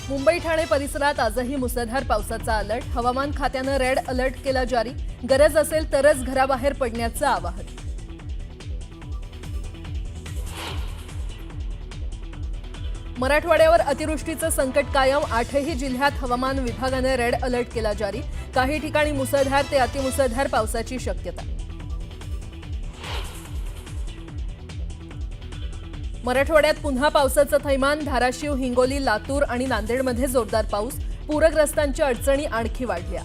मुंबई ठाणे परिसरात आजही मुसळधार पावसाचा अलर्ट. हवामान खात्यानं रेड अलर्ट केला जारी. गरज असेल तरच घराबाहेर पडण्याचं आवाहन. मराठवाड्यावर अतिवृष्टीचं संकट कायम. 8ही जिल्ह्यात हवामान विभागानं रेड अलर्ट केला जारी. काही ठिकाणी मुसळधार ते अतिमुसळधार पावसाची शक्यता. मराठवाड्यात पुन्हा पावसाचं थैमान. धाराशिव, हिंगोली, लातूर आणि नांदेडमध्ये जोरदार पाऊस. पूरग्रस्तांच्या अडचणी आणखी वाढल्या.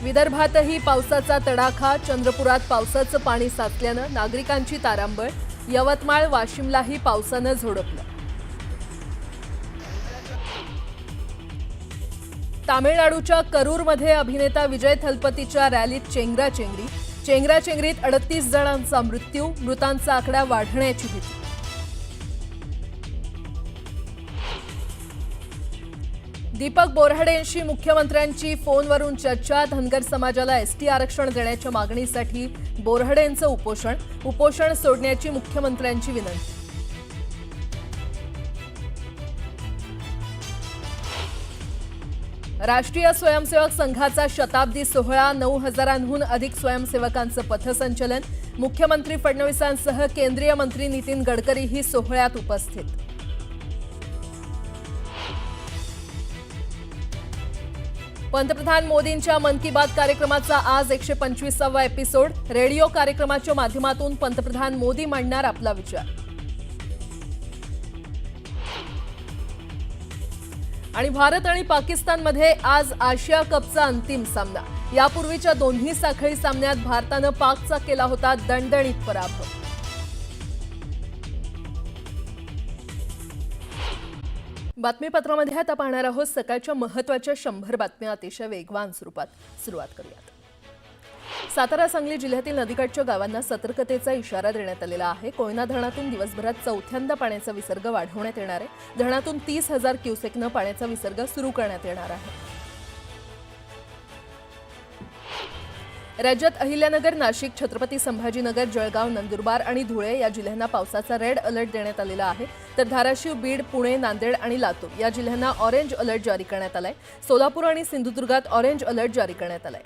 विदर्भातही पावसाचा तडाखा. चंद्रपुरात पावसाचं पाणी साचल्यानं नागरिकांची तारांबळ. यवतमाळ, वाशिमलाही पावसानं झोडपलं. तामिळनाडूच्या करूरमध्ये अभिनेता विजय थलपतीच्या रॅलीत चेंगराचेंगरी. चेंगराचेंगरीत 38 जणांचा मृत्यू. मृतांचा आकडा वाढण्याची भीती. दीपक बोऱ्हाडेंशी मुख्यमंत्र्यांची फोनवरून चर्चा. धनगर समाजाला एसटी आरक्षण देण्याच्या मागणीसाठी बोऱ्हाडेंचं उपोषण सोडण्याची मुख्यमंत्र्यांची विनंती. राष्ट्रीय स्वयंसेवक संघाचा शताब्दी सोहळा. 9,000हून अधिक स्वयंसेवकांचं पथसंचलन. मुख्यमंत्री फडणवीसांसह केंद्रीय मंत्री नितीन गडकरीही सोहळ्यात उपस्थित. पंतप्रधान मोदींच्या मन की बात कार्यक्रमाचा आज 125वा एपिसोड. रेडिओ कार्यक्रमाच्या माध्यमातून पंतप्रधान मोदी मांडणार आपला विचार. आणि भारत आणि पाकिस्तानमध्ये आज आशिया कपचा अंतिम सामना. यापूर्वीच्या दोन्ही साखळी सामन्यात भारतानं पाकचा केला होता दणदणीत पराभव. बातमीपत्रामध्ये आता पाहणार आहोत सकाळच्या महत्त्वाच्या 100 बातम्या अतिशय वेगवान स्वरूपात. सुरुवात करूयात. सातारा, सांगली जिल्ह्यातील नदीकाठच्या गावांना सतर्कतेचा इशारा देण्यात आलेला आहे. कोयना धरणातून दिवसभरात चौथ्यांदा पाण्याचा विसर्ग वाढवण्यात येणार आहे. धरणातून 30,000 क्युसेकनं पाण्याचा विसर्ग सुरू करण्यात येणार आहे. राज्यात अहिल्यानगर, नाशिक, छत्रपती संभाजीनगर, जळगाव, नंदुरबार आणि धुळे या जिल्ह्यांना पावसाचा रेड अलर्ट देण्यात आलेला आहे. तर धाराशिव, बीड, पुणे, नांदेड आणि लातूर या जिल्ह्यांना ऑरेंज अलर्ट जारी करण्यात आलाय. सोलापूर आणि सिंधुदुर्गात ऑरेंज अलर्ट जारी करण्यात आलाय.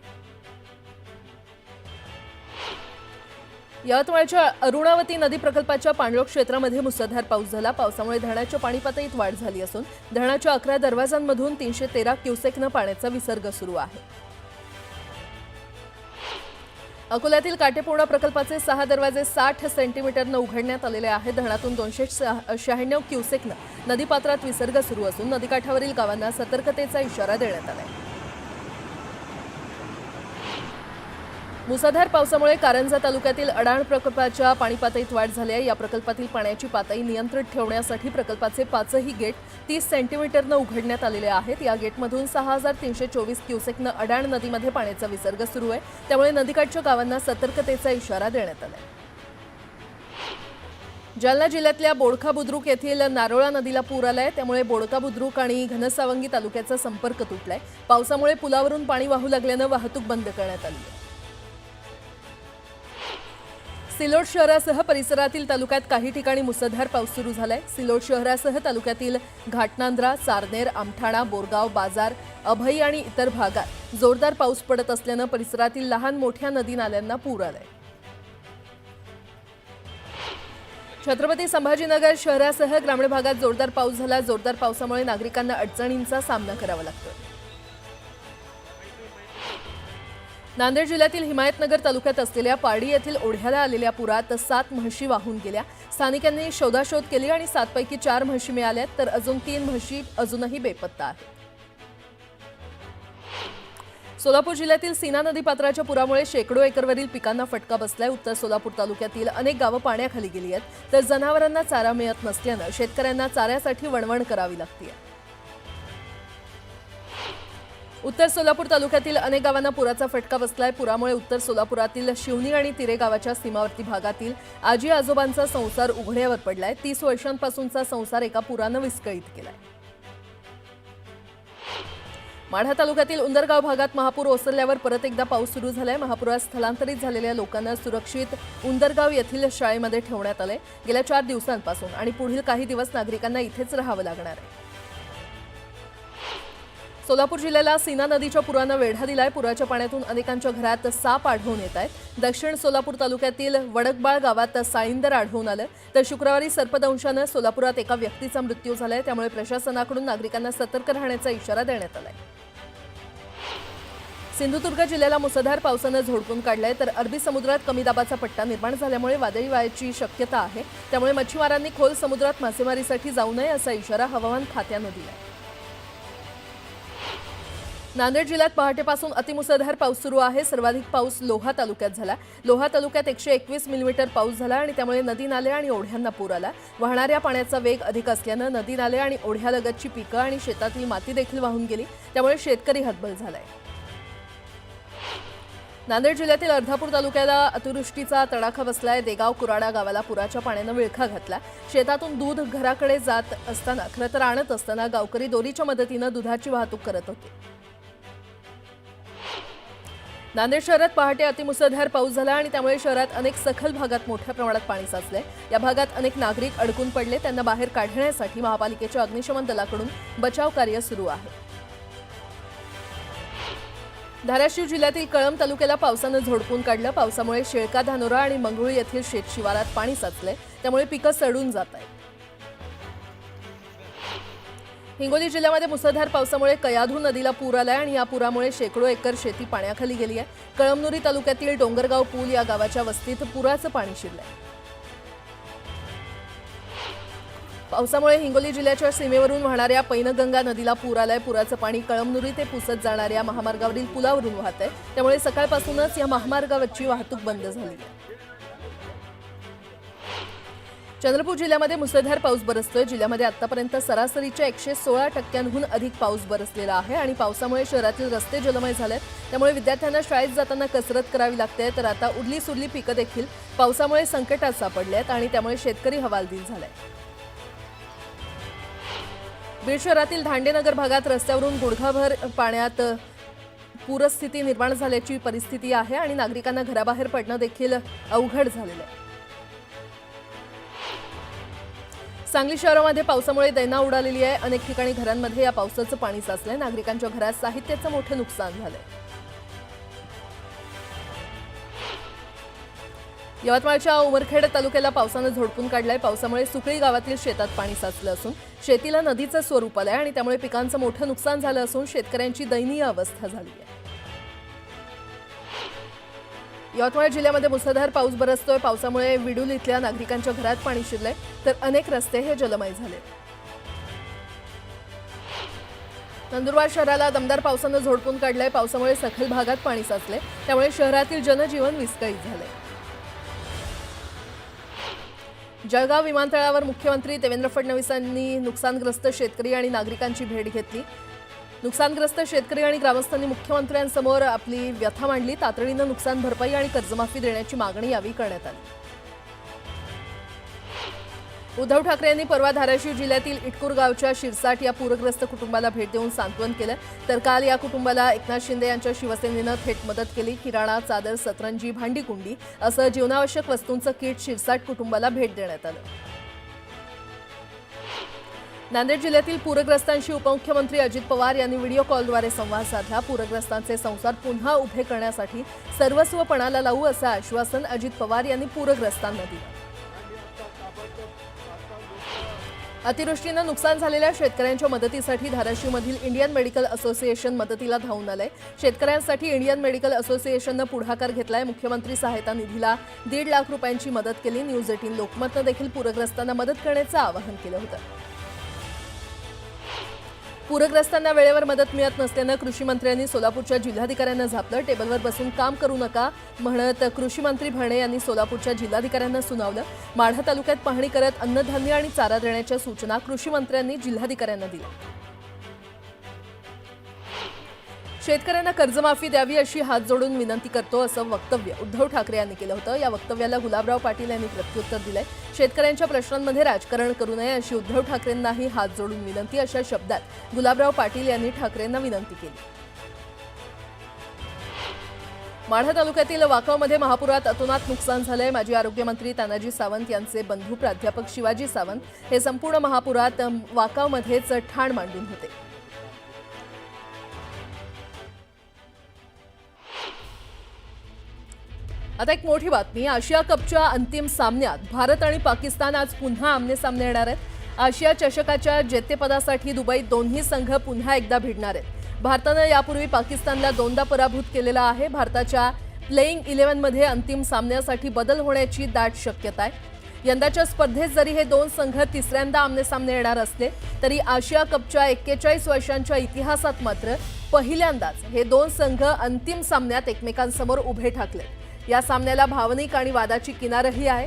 यवतमाळच्या अरुणावती नदी प्रकल्पाच्या पाणलोट क्षेत्रामध्ये मुसळधार पाऊस झाला. पावसामुळे धरणाच्या पाणी पातळीत वाढ झाली असून धरणाच्या 11 दरवाजांमधून 313 क्युसेकनं पाण्याचा विसर्ग सुरू आहे. अकोल्यातील काटेपूर्णा प्रकल्पाचे 6 दरवाजे 60 सेंटीमीटरनं उघडण्यात आलेले आहेत. धरणातून 296 क्युसेकनं नदीपात्रात विसर्ग सुरू असून नदीकाठावरील गावांना सतर्कतेचा इशारा देण्यात आला आहे. मुसळधार पावसामुळे कारंजा तालुक्यातील अडाण प्रकल्पाच्या पाणी पातळीत वाढ झाली आहे. या प्रकल्पातील पाण्याची पातळी नियंत्रित ठेवण्यासाठी प्रकल्पाचे 5ही गेट 30 सेंटीमीटरनं उघडण्यात आलेले आहेत. या गेटमधून 6,324 क्युसेकनं अडाण नदीमध्ये पाण्याचा विसर्ग सुरू आहे. त्यामुळे नदीकाठच्या गावांना सतर्कतेचा इशारा देण्यात आला आहे. जालना जिल्ह्यातल्या बोडखा बुद्रुक येथील नारोळा नदीला पूर आलाय. त्यामुळे बोडखा बुद्रुक आणि घनसावंगी तालुक्याचा संपर्क तुटलाय. पावसामुळे पुलावरून पाणी वाहू लागल्यानं वाहतूक बंद करण्यात आली आहे. सिल्लोड शहरासह परिसरातील तालुक्यात काही ठिकाणी मुसळधार पाऊस सुरू झालाय. सिल्लोड शहरासह तालुक्यातील घाटनांद्रा, सारनेर, आमठाणा, बोरगाव, बाजार, अभई आणि इतर भागात जोरदार पाऊस पडत असल्यानं परिसरातील लहान मोठ्या नदी नाल्यांना पूर आलाय. छत्रपती संभाजीनगर शहरासह ग्रामीण भागात जोरदार पाऊस झाला. जोरदार पावसामुळे नागरिकांना अडचणींचा सामना करावा लागतोय. नांदेड जिल्ह्यातील हिमायतनगर तालुक्यात असलेल्या पारडी येथील ओढ्याला आलेल्या पुरात 7 म्हशी वाहून गेल्या. स्थानिकांनी शोधाशोध केली आणि 7 पैकी 4 म्हशी मिळाल्यात, तर अजून 3 म्हशी अजूनही बेपत्ता आहेत. सोलापूर जिल्ह्यातील सीना नदीपात्राच्या पुरामुळे शेकडो एकरवरील पिकांना फटका बसलाय. उत्तर सोलापूर तालुक्यातील अनेक गावं पाण्याखाली गेली आहेत. तर जनावरांना चारा मिळत नसल्यानं शेतकऱ्यांना चाऱ्यासाठी वणवण करावी लागते. उत्तर सोलापूर तालुक्यातील अनेक गावांना पुराचा फटका बसलाय. पुरामुळे उत्तर सोलापुरातील शिवनी आणि तिरे गावाच्या सीमावर्ती भागातील आजी आजोबांचा संसार उघड्यावर पडलाय. 30 वर्षांपासूनचा संसार एका पुरानं विस्कळीत केलाय. माढा तालुक्यातील उंदरगाव भागात महापूर ओसरल्यावर परत एकदा पाऊस सुरू झालाय। महापुरात स्थलांतरित झालेल्या लोकांना सुरक्षित उंदरगाव येथील शाळेमध्ये ठेवण्यात आले गेल्या 4 दिवसांपासून आणि पुढील काही दिवस नागरिकांना इथेच राहावं लागणार आहे। सोलापूर जिल्ह्याला सीना नदीच्या पुरानं वेढा दिलाय। पुराच्या पाण्यातून अनेकांच्या घरात साप आढळून येत आहेत। दक्षिण सोलापूर तालुक्यातील वडकबाळ गावात साळींदर आढळून आलं, तर शुक्रवारी सर्पदंशानं सोलापुरात एका व्यक्तीचा मृत्यू झालाय। त्यामुळे प्रशासनाकडून नागरिकांना सतर्क राहण्याचा इशारा देण्यात आलाय। सिंधुदुर्ग जिल्ह्याला मुसळधार पावसानं झोडपून काढलंय, तर अरबी समुद्रात कमी दाबाचा पट्टा निर्माण झाल्यामुळे वादळी वाऱ्याची शक्यता आहे। त्यामुळे मच्छीमारांनी खोल समुद्रात मासेमारीसाठी जाऊ नये असा इशारा हवामान खात्यानं दिलाय। नांदेड जिल्ह्यात पहाटेपासून अतिमुसळधार पाऊस सुरू आहे। सर्वाधिक पाऊस लोहा तालुक्यात झाला। लोहा तालुक्यात 121 मिलीमीटर पाऊस झाला आणि त्यामुळे नदी नाले आणि ओढ्यांना पूर आला। वाहणाऱ्या पाण्याचा वेग अधिक असल्यानं नदी नाले आणि ओढ्यालगतची पिकं आणि शेतातील माती देखील वाहून गेली, त्यामुळे शेतकरी हतबल झालाय। नांदेड जिल्ह्यातील अर्धापूर तालुक्याला अतिवृष्टीचा तडाखा बसलाय। देगाव कुराडा गावाला पुराच्या पाण्यानं विळखा घातला। शेतातून दूध घराकडे जात असताना खरं तर आणत असताना गावकरी दोरीच्या मदतीनं दुधाची वाहतूक करत होते। नांदेड शहरात पहाटे अतिमुसळधार पाऊस झाला आणि त्यामुळे शहरात अनेक सखल भागात मोठ्या प्रमाणात पाणी साचले। या भागात अनेक नागरिक अडकून पडले, त्यांना बाहेर काढण्यासाठी महापालिकेच्या अग्निशमन दलाकडून बचाव कार्य सुरू आहे। धाराशिव जिल्ह्यातील कळंब तालुक्याला पावसानं झोडपून काढलं। पावसामुळे शेळका, धानोरा आणि मंगरुळ येथील शेतशिवारात पाणी साचले, त्यामुळे पिकं सडून जात आहेत। हिंगोली जिल्ह्यामध्ये मुसळधार पावसामुळे कयाधू नदीला पूर आलाय आणि या पुरामुळे शेकडो एकर शेती पाण्याखाली गेली आहे। कळमनुरी तालुक्यातील डोंगरगाव पूल या गावाच्या वस्तीत पुराचं पाणी शिरलंय। पावसामुळे हिंगोली जिल्ह्याच्या सीमेवरून वाहणाऱ्या पैनगंगा नदीला पूर आलाय। पुराचं पाणी कळमनुरी ते पुसद जाणाऱ्या महामार्गावरील पुलावरून वाहत आहे, त्यामुळे सकाळपासूनच या महामार्गावरची वाहतूक बंद झाली आहे। चंद्रपूर जिल्ह्यामध्ये मुसळधार पाऊस बरसतोय। जिल्ह्यामध्ये आतापर्यंत सरासरीच्या 116% अधिक पाऊस बरसलेला आहे आणि पावसामुळे शहरातील रस्ते जलमय झालेत, त्यामुळे विद्यार्थ्यांना शाळेत जाताना कसरत करावी लागते। तर आता उरली सुरली पिकं देखील पावसामुळे संकटात सापडली आहेत आणि त्यामुळे शेतकरी हवालदिल झालाय। बीड शहरातील धांडेनगर भागात रस्त्यावरून गुडघाभर पाण्यात पूरस्थिती निर्माण झाल्याची परिस्थिती आहे आणि नागरिकांना घराबाहेर पडणं देखील अवघड झालेलं आहे। सांगली शहरामध्ये पावसामुळे दैना उडालेली आहे। अनेक ठिकाणी घरांमध्ये या पावसाचं पाणी साचलंय। नागरिकांच्या घरात साहित्याचं मोठं नुकसान झालंय। यवतमाळच्या उमरखेड तालुक्याला पावसानं झोडपून काढलंय। पावसामुळे सुकळी गावातील शेतात पाणी साचलं असून शेतीला नदीचं स्वरूप आलंय आणि त्यामुळे पिकांचं मोठं नुकसान झालं असून शेतकऱ्यांची दयनीय अवस्था झाली आहे। यवतमाळ जिल्ह्यामध्ये मुसळधार पाऊस बरसतोय। पावसामुळे विडूल इथल्या नागरिकांच्या घरात पाणी शिरलंय, तर अनेक रस्ते हे जलमय झाले। नंदुरबार शहराला दमदार पावसानं झोडपून काढलंय। पावसामुळे सखल भागात पाणी साचले, त्यामुळे शहरातील जनजीवन विस्कळीत झाले। जळगाव विमानतळावर मुख्यमंत्री देवेंद्र फडणवीस यांनी नुकसानग्रस्त शेतकरी आणि नागरिकांची भेट घेतली। नुकसानग्रस्त शेतकरी आणि ग्रामस्थांनी मुख्यमंत्र्यांसमोर आपली व्यथा मांडली। तातडीनं नुकसान भरपाई आणि कर्जमाफी देण्याची मागणी यावेळी करण्यात आली। उद्धव ठाकरे यांनी परवा धाराशिव जिल्ह्यातील इटकूर गावच्या शिरसाट या पूरग्रस्त कुटुंबाला भेट देऊन सांत्वन केलं, तर काल या कुटुंबाला एकनाथ शिंदे यांच्या शिवसेनेनं थेट मदत केली। किराणा, चादर, सतरंजी, भांडी-कुंडी असं जीवनावश्यक वस्तूंचं किट शिरसाट कुटुंबाला भेट देण्यात आलं। नांदेड जिल्ह्यातील पूरग्रस्तांशी उपमुख्यमंत्री अजित पवार यांनी व्हिडिओ कॉलद्वारे संवाद साधला। पूरग्रस्तांचे संसार पुन्हा उभे करण्यासाठी सर्वस्व पणाला लावू असं आश्वासन अजित पवार यांनी पूरग्रस्तांना दिलं। अतिवृष्टीनं नुकसान झालेल्या शेतकऱ्यांच्या मदतीसाठी धाराशिवमधील इंडियन मेडिकल असोसिएशन मदतीला धावून आलंय। शेतकऱ्यांसाठी इंडियन मेडिकल असोसिएशननं पुढाकार घेतलाय। मुख्यमंत्री सहायता निधीला 1.5 लाख रुपयांची मदत केली। न्यूज 18 लोकमतनं देखील पूरग्रस्तांना मदत करण्याचं आवाहन केलं होतं। पूरग्रस्तांना वेळेवर मदत मिळत नसल्यानं कृषी मंत्र्यांनी सोलापूरच्या जिल्हाधिकाऱ्यांना झापलं। टेबलवर बसून काम करू नका म्हणत कृषी मंत्री भरणे यांनी सोलापूरच्या जिल्हाधिकाऱ्यांना सुनावलं। माढा तालुक्यात पाहणी करत अन्नधान्य आणि चारा देण्याच्या सूचना कृषी मंत्र्यांनी जिल्हाधिकाऱ्यांना दिल्या। शेतकऱ्यांना कर्जमाफी द्यावी अशी हात जोडून विनंती करतो असं वक्तव्य उद्धव ठाकरे यांनी केलं होतं। या वक्तव्याला गुलाबराव पाटील यांनी प्रत्युत्तर दिलंय। शेतकऱ्यांच्या प्रश्नांमध्ये राजकारण करू नये अशी उद्धव ठाकरेंनाही हात जोडून विनंती अशा शब्दात गुलाबराव पाटील यांनी ठाकरेंना विनंती केली। माढा तालुक्यातील वाकावमध्ये महापुरात अतोनात नुकसान झालंय। माजी आरोग्यमंत्री तानाजी सावंत यांचे बंधू प्राध्यापक शिवाजी सावंत हे संपूर्ण महापुरात वाकावमध्येच ठाण मांडून होते। आता एक मोठी बातमी, आशिया कपच्या अंतिम सामन्यात भारत आणि पाकिस्तान आज पुन्हा आमनेसामने येणार आहेत। आशिया चषकाच्या जेतेपदासाठी दुबईत दोन्ही संघ पुन्हा एकदा भिडणार आहेत। भारतानं यापूर्वी पाकिस्तानला दोनदा पराभूत केलेला आहे। भारताच्या प्लेइंग 11 मध्ये अंतिम सामन्यासाठी बदल होण्याची दाट शक्यता आहे। यंदाच्या स्पर्धेत जरी हे दोन संघ तिसऱ्यांदा आमनेसामने येणार असले तरी आशिया कपच्या 41 वर्षांच्या इतिहासात मात्र पहिल्यांदाच हे दोन संघ अंतिम सामन्यात एकमेकांसमोर उभे ठाकले। या सामन्याला भावनिक आणि वादाची किनारही आहे।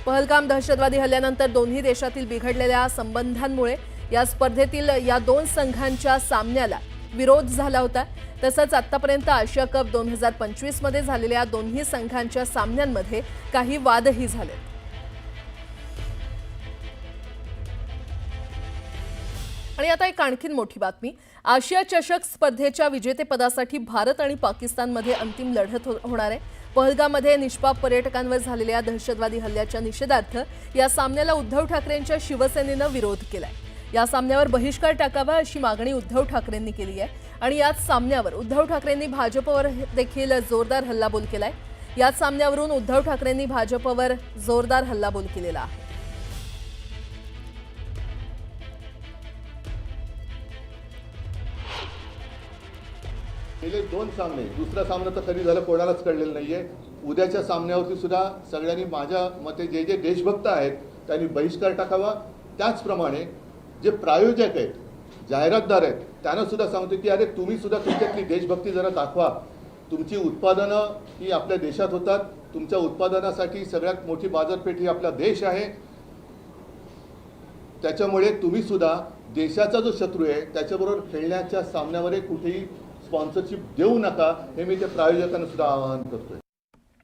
पहलगाम दहशतवादी हल्ल्यानंतर दोन्ही देशातील बिघडलेल्या संबंधांमुळे या स्पर्धेतील या दोन संघांच्या सामन्याला विरोध झाला होता। तसंच आतापर्यंत आशिया कप 2025 मध्ये झालेल्या दोन्ही संघांच्या सामन्यांमध्ये काही वादही झाले। आणि आता एक आणखीन मोठी बातमी, आशिया चषक स्पर्धेच्या विजेतेपदासाठी भारत आणि पाकिस्तानमध्ये अंतिम लढत होणार आहे। पहलगाममध्ये निष्पाप पर्यटकांवर झालेल्या दहशतवादी हल्ल्याच्या निषेधार्थ या सामन्याला उद्धव ठाकरेंच्या शिवसेनेनं विरोध केलाय। या सामन्यावर बहिष्कार टाकावा अशी मागणी उद्धव ठाकरेंनी केली आहे आणि याच सामन्यावर उद्धव ठाकरेंनी भाजपवर देखील जोरदार हल्लाबोल केलाय। याच सामन्यावरून उद्धव ठाकरेंनी भाजपवर जोरदार हल्लाबोल केलेला आहे। गेले दोन सामने, दुसरा सामना तर कधी झालं कोणालाच कळलेलं नाहीये। उद्याच्या सामन्यावरती सुद्धा सगळ्यांनी माझ्या मते जे जे देशभक्त आहेत त्यांनी बहिष्कार टाकावा। त्याचप्रमाणे जे प्रायोजक आहेत, जाहिरातदार आहेत, त्यांना सुद्धा सांगतो की अरे तुम्ही सुद्धा तुमच्यातली देशभक्ती जरा दाखवा। तुमची उत्पादनं ही आपल्या देशात होतात, तुमच्या उत्पादनासाठी सगळ्यात मोठी बाजारपेठ ही आपला देश आहे। त्याच्यामुळे तुम्ही सुद्धा देशाचा जो शत्रू आहे त्याच्याबरोबर खेळण्याच्या सामन्यामध्ये कुठेही स्पॉन्सरशिप देऊ नका, हे मी त्या प्रायोजकांना सुद्धा आवाहन करतोय।